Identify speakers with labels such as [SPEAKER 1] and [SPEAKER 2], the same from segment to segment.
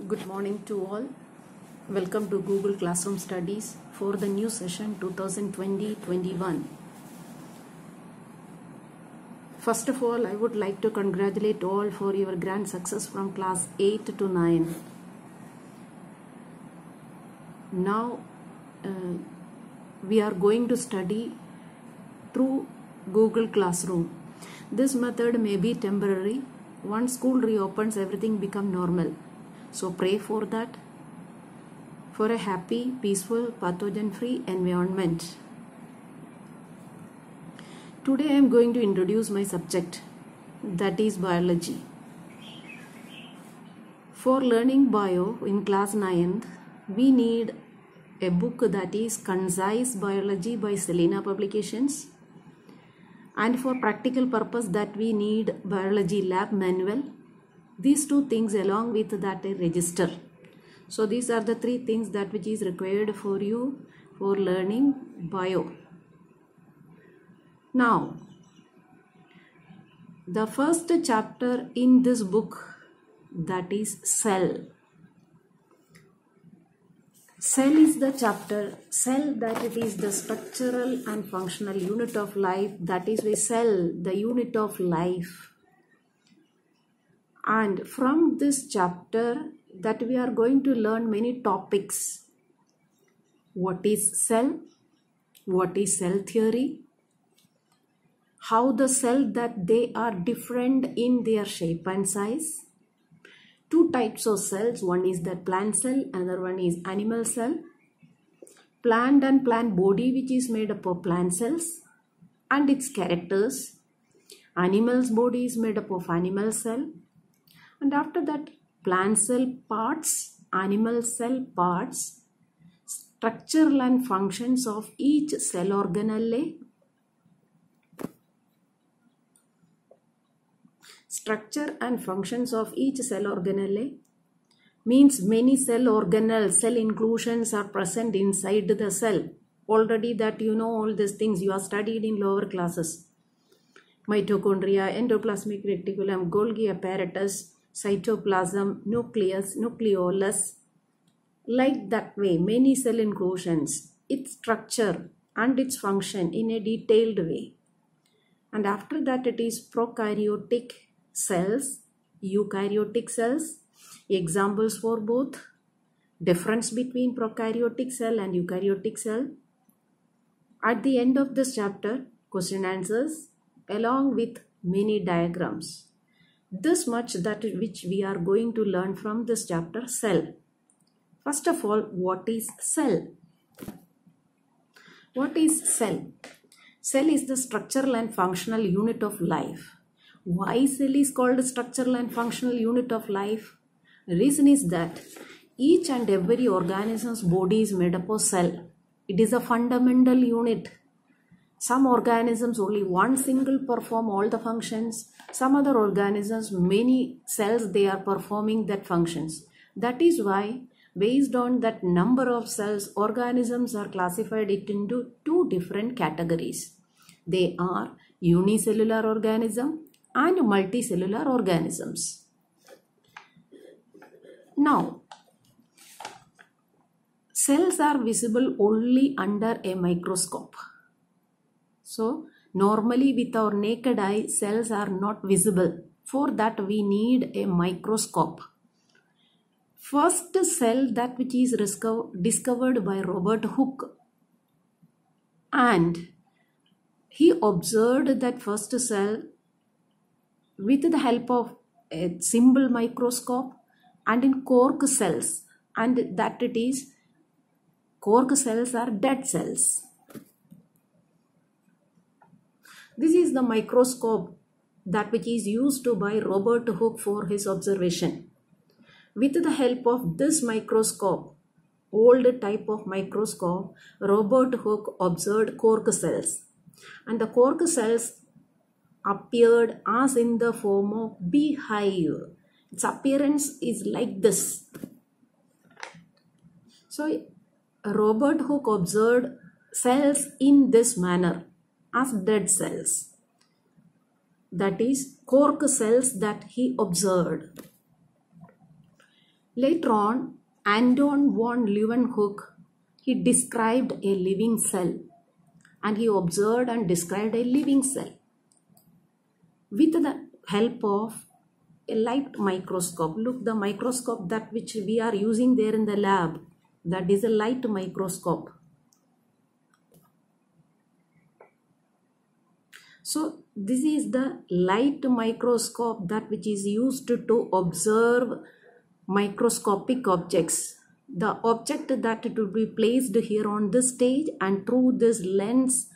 [SPEAKER 1] Good morning to all. Welcome to Google Classroom Studies for the new session 2020-21. First of all, I would like to congratulate all for your grand success from class 8 to 9. Now, we are going to study through Google Classroom. This method may be temporary. Once school reopens, everything becomes normal. So pray for that, for a happy, peaceful, pathogen-free environment. Today I am going to introduce my subject, that is biology. For learning bio in class 9th, we need a book that is Concise Biology by Selena Publications. And for practical purpose that we need biology lab manual. These two things along with that a register. So these are the three things that which is required for you for learning bio. Now, the first chapter in this book, that is cell. Cell is the chapter, cell that it is the structural and functional unit of life, that is why cell, the unit of life. And from this chapter that we are going to learn many topics. What is cell? What is cell theory? How the cell that they are different in their shape and size. Two types of cells. One is the plant cell, another one is animal cell. Plant and plant body which is made up of plant cells and its characters. Animal's body is made up of animal cell. And after that, plant cell parts, animal cell parts, structural and functions of each cell organelle. Structure and functions of each cell organelle means many cell organelles, cell inclusions are present inside the cell. Already that you know all these things you are studied in lower classes. Mitochondria, endoplasmic reticulum, Golgi apparatus, cytoplasm, nucleus, nucleolus, like that way, many cell inclusions, its structure and its function in a detailed way. And after that it is prokaryotic cells, eukaryotic cells, examples for both, difference between prokaryotic cell and eukaryotic cell. At the end of this chapter, question answers along with many diagrams. This much that which we are going to learn from this chapter, cell. First of all, what is cell? What is cell? Cell is the structural and functional unit of life. Why cell is called structural and functional unit of life? The reason is that each and every organism's body is made up of cell. It is a fundamental unit. Some organisms only one single perform all the functions. Some other organisms, many cells, they are performing that functions. That is why based on that number of cells, organisms are classified it into two different categories. They are unicellular organism and multicellular organisms. Now, cells are visible only under a microscope. So, normally with our naked eye, cells are not visible. For that we need a microscope. First cell that which is discovered by Robert Hooke, and he observed that first cell with the help of a simple microscope and in cork cells, and that it is cork cells are dead cells. This is the microscope that which is used by Robert Hooke for his observation. With the help of this microscope, old type of microscope, Robert Hooke observed cork cells. And the cork cells appeared as in the form of beehive. Its appearance is like this. So, Robert Hooke observed cells in this manner as dead cells. That is cork cells that he observed. Later on, Anton von Leeuwenhoek, he described a living cell, and he observed and described a living cell with the help of a light microscope. Look, the microscope that which we are using there in the lab, that is a light microscope. So this is the light microscope that which is used to observe microscopic objects. The object that it will be placed here on this stage, and through this lens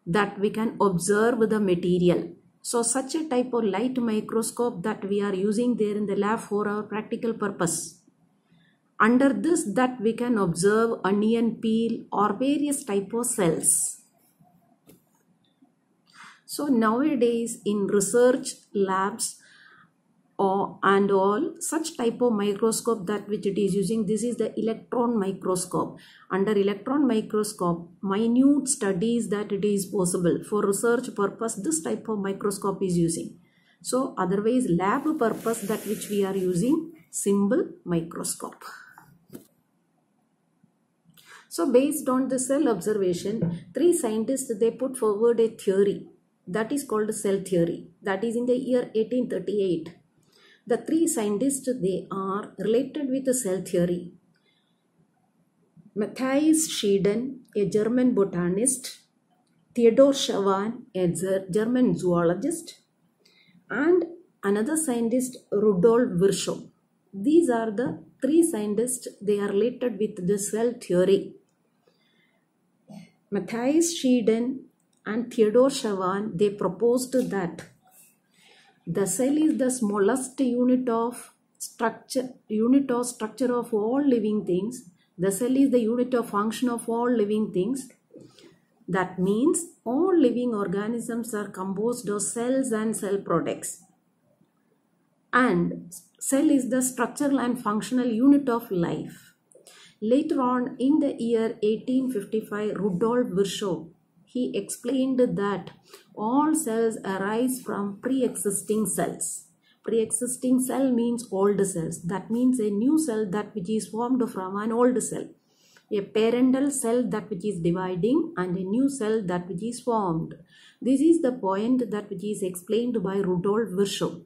[SPEAKER 1] that we can observe the material. So such a type of light microscope that we are using there in the lab for our practical purpose. Under this, that we can observe onion peel or various type of cells. So nowadays in research labs and all, such type of microscope that which it is using, this is the electron microscope. Under electron microscope, minute studies that it is possible. For research purpose, this type of microscope is using. So otherwise lab purpose, that which we are using, simple microscope. So based on the cell observation, 3 scientists, they put forward a theory that is called cell theory. That is in the year 1838. The 3 scientists, they are related with the cell theory. Matthias Schieden, a German botanist, Theodor Schwann, a German zoologist, and another scientist, Rudolf Virchow. These are the 3 scientists, they are related with the cell theory. Matthias Schieden and Theodor Schwann, they proposed that the cell is the smallest unit of structure of all living things. The cell is the unit of function of all living things. That means all living organisms are composed of cells and cell products. And cell is the structural and functional unit of life. Later on in the year 1855, Rudolf Virchow, he explained that all cells arise from pre-existing cells. Pre-existing cell means old cells. That means a new cell that which is formed from an old cell. A parental cell that which is dividing, and a new cell that which is formed. This is the point that which is explained by Rudolf Virchow.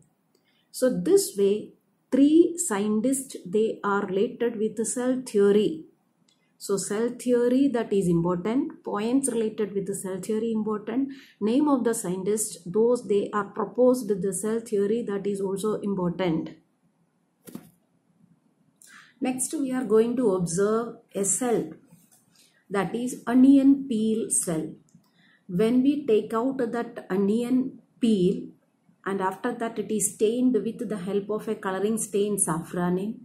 [SPEAKER 1] So this way, 3 scientists, they are related with the cell theory. So cell theory, that is important. Points related with the cell theory important. Name of the scientists, those they are proposed the cell theory, that is also important. Next we are going to observe a cell, that is onion peel cell. When we take out that onion peel, and after that it is stained with the help of a coloring stain safranin,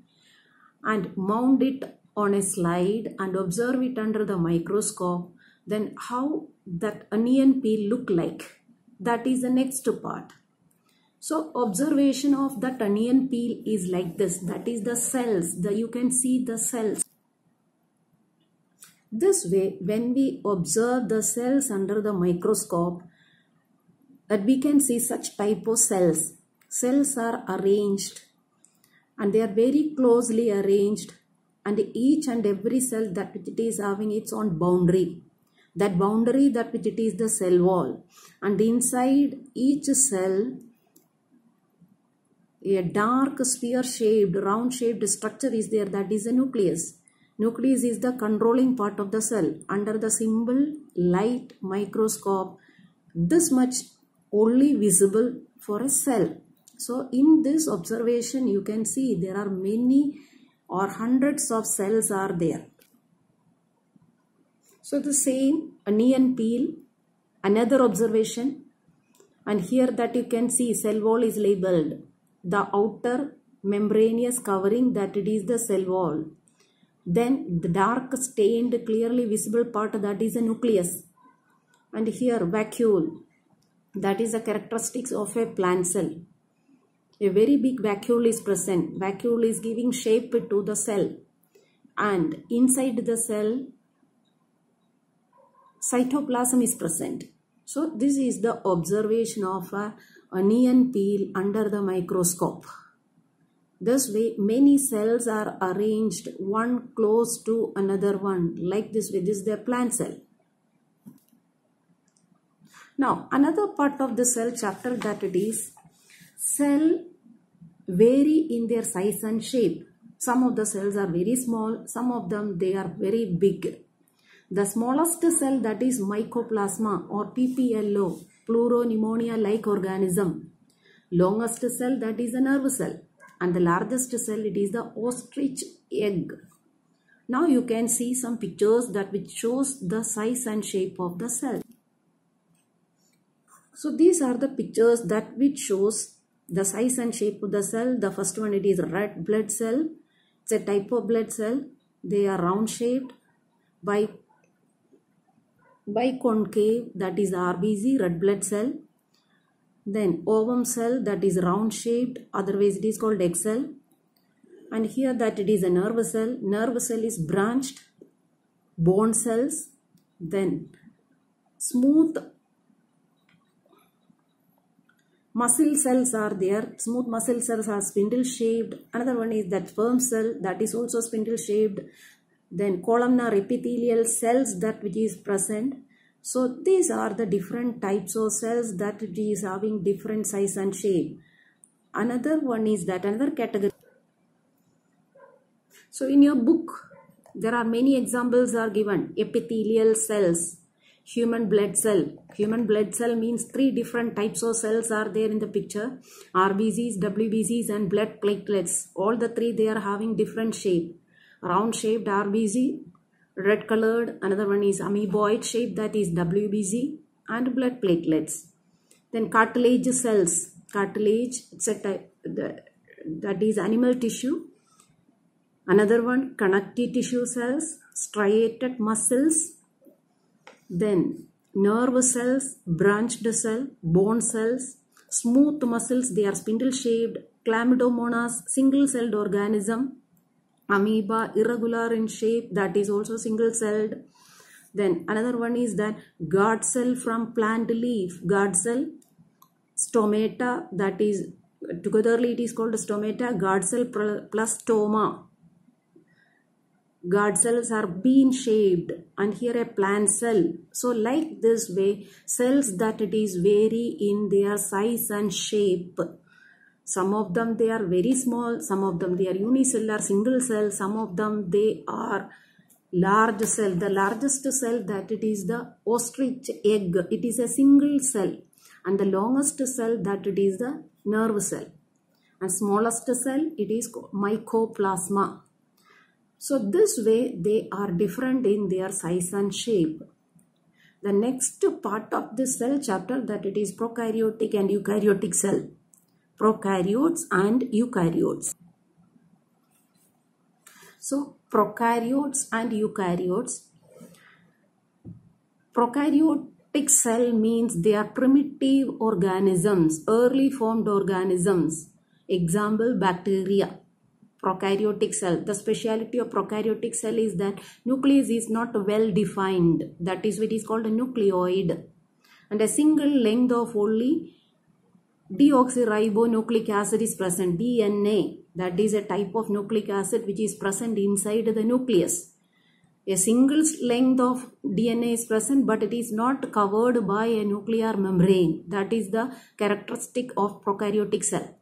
[SPEAKER 1] and mount it on a slide and observe it under the microscope, then how that onion peel look like, that is the next part. So observation of that onion peel is like this, that is the cells, you can see the cells. This way, when we observe the cells under the microscope, that we can see such type of cells. Cells are arranged, and they are very closely arranged, and each and every cell that which it is having its own boundary. That boundary that which it is the cell wall, and inside each cell a dark sphere shaped, round shaped structure is there, that is a nucleus. Nucleus is the controlling part of the cell. Under the simple light microscope, this much only visible for a cell. So in this observation you can see there are many or hundreds of cells are there. So the same onion peel, another observation, and here that you can see cell wall is labeled. The outer membranous covering, that it is the cell wall. Then the dark stained clearly visible part, that is a nucleus. And here vacuole, that is the characteristics of a plant cell. A very big vacuole is present. Vacuole is giving shape to the cell. And inside the cell, cytoplasm is present. So this is the observation of a onion peel under the microscope. This way, many cells are arranged one close to another one. Like this way, this is the plant cell. Now, another part of the cell chapter that it is, cell vary in their size and shape. Some of the cells are very small, some of them they are very big. The smallest cell, that is mycoplasma or PPLO, pleuropneumonia-like organism. Longest cell, that is a nerve cell. And the largest cell, it is the ostrich egg. Now you can see some pictures that which shows the size and shape of the cell. So these are the pictures that which shows the size and shape of the cell. The first one, it is red blood cell. It's a type of blood cell. They are round shaped, biconcave, that is RBC, red blood cell. Then ovum cell, that is round shaped, otherwise it is called egg cell. And here that it is a nerve cell. Nerve cell is branched. Bone cells. Then smooth muscle cells are there. Smooth muscle cells are spindle shaped. Another one is that sperm cell, that is also spindle shaped. Then columnar epithelial cells, that which is present. So these are the different types of cells that it is having different size and shape. Another one is that another category. So in your book, there are many examples are given. Epithelial cells, human blood cell. Human blood cell means 3 different types of cells are there in the picture. RBCs, WBCs and blood platelets. All the 3 they are having different shape. Round shaped RBC, red colored. Another one is amoeboid shape, that is WBC, and blood platelets. Then cartilage cells. Cartilage, it's a type that is animal tissue. Another one, connective tissue cells, striated muscles. Then nerve cells, branched cell, bone cells, smooth muscles, they are spindle shaped. Chlamydomonas, single celled organism. Amoeba, irregular in shape, that is also single celled. Then another one is that guard cell from plant leaf. Guard cell, stomata, that is togetherly it is called stomata. Guard cell plus stoma. Guard cells are bean shaped, and here a plant cell. So like this way, cells that it is vary in their size and shape. Some of them they are very small, some of them they are unicellular, single cell, some of them they are large cell. The largest cell that it is the ostrich egg, it is a single cell, and the longest cell that it is the nerve cell, and smallest cell it is mycoplasma. So this way they are different in their size and shape. The next part of this cell chapter that it is prokaryotic and eukaryotic cell. Prokaryotes and eukaryotes. So prokaryotes and eukaryotes. Prokaryotic cell means they are primitive organisms, early formed organisms. Example, bacteria. Prokaryotic cell. The speciality of prokaryotic cell is that nucleus is not well defined. That is what is called a nucleoid. And a single length of only deoxyribonucleic acid is present, DNA. That is a type of nucleic acid which is present inside the nucleus. A single length of DNA is present, but it is not covered by a nuclear membrane. That is the characteristic of prokaryotic cell.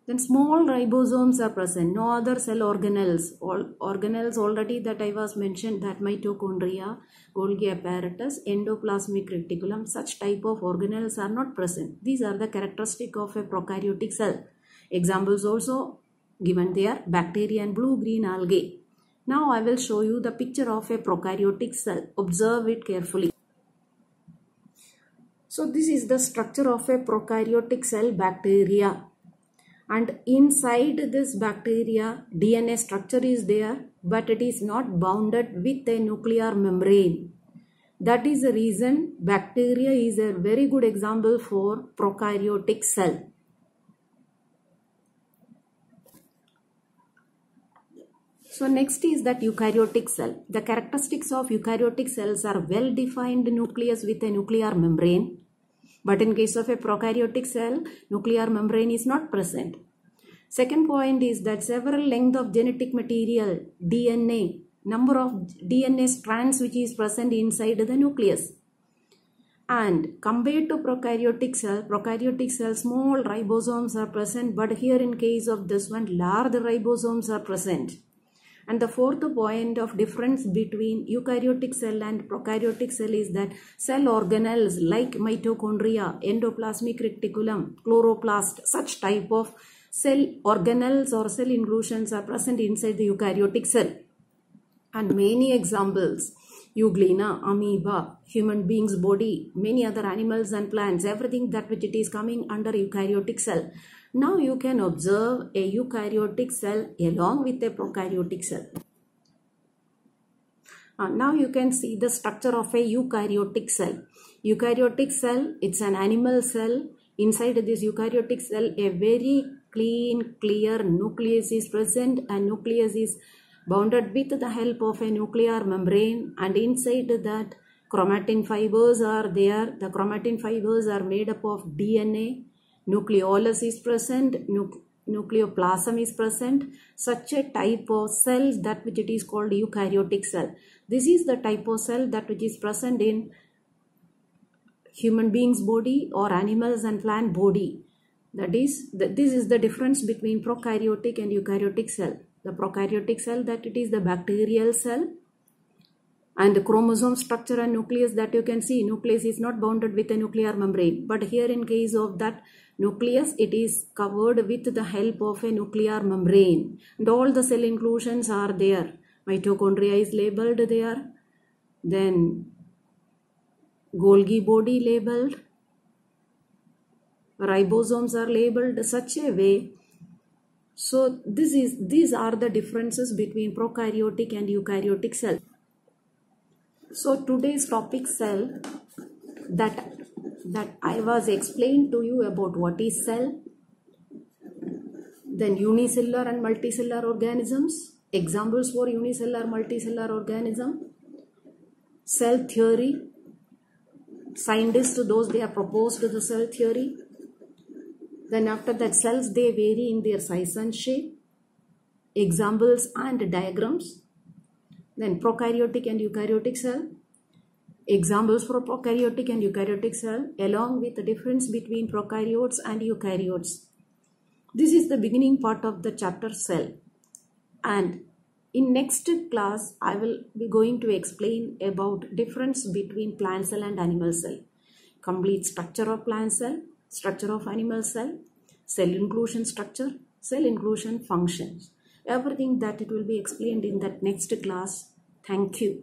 [SPEAKER 1] Then small ribosomes are present, no other cell organelles. All organelles already that I was mentioned, that mitochondria, Golgi apparatus, endoplasmic reticulum, such type of organelles are not present. These are the characteristic of a prokaryotic cell. Examples also given there, bacteria and blue-green algae. Now I will show you the picture of a prokaryotic cell. Observe it carefully. So this is the structure of a prokaryotic cell, bacteria. And inside this bacteria, DNA structure is there, but it is not bounded with a nuclear membrane. That is the reason bacteria is a very good example for prokaryotic cell. So next is that eukaryotic cell. The characteristics of eukaryotic cells are well-defined nucleus with a nuclear membrane. But in case of a prokaryotic cell, nuclear membrane is not present. Second point is that several length of genetic material, DNA, number of DNA strands which is present inside the nucleus. And compared to prokaryotic cell, small ribosomes are present, but here in case of this one, large ribosomes are present. And the fourth point of difference between eukaryotic cell and prokaryotic cell is that cell organelles like mitochondria, endoplasmic reticulum, chloroplast, such type of cell organelles or cell inclusions are present inside the eukaryotic cell. And many examples, euglena, amoeba, human being's body, many other animals and plants, everything that which it is coming under eukaryotic cell. Now you can observe a eukaryotic cell along with a prokaryotic cell. Now you can see the structure of a eukaryotic cell. Eukaryotic cell, it's an animal cell. Inside this eukaryotic cell, a very clean, clear nucleus is present, and nucleus is bounded with the help of a nuclear membrane, and inside that chromatin fibers are there. The chromatin fibers are made up of DNA. Nucleolus is present, nucleoplasm is present. Such a type of cell that which it is called eukaryotic cell. This is the type of cell that which is present in human being's body or animals and plant body. This is the difference between prokaryotic and eukaryotic cell. The prokaryotic cell, that it is the bacterial cell, and the chromosome structure and nucleus that you can see, nucleus is not bounded with a nuclear membrane, but here in case of that nucleus, it is covered with the help of a nuclear membrane, and all the cell inclusions are there. Mitochondria is labeled there, then Golgi body labeled, ribosomes are labeled such a way. So these are the differences between prokaryotic and eukaryotic cell. So today's topic cell, that I was explained to you about what is cell, then unicellular and multicellular organisms, examples for unicellular, multicellular organism, cell theory, scientists, those they have proposed the cell theory. Then after that, cells, they vary in their size and shape, examples and diagrams. Then prokaryotic and eukaryotic cell, examples for prokaryotic and eukaryotic cell, along with the difference between prokaryotes and eukaryotes. This is the beginning part of the chapter cell. And in next class, I will be going to explain about difference between plant cell and animal cell, complete structure of plant cell, structure of animal cell, cell inclusion structure, cell inclusion functions. Everything that it will be explained in that next class. Thank you.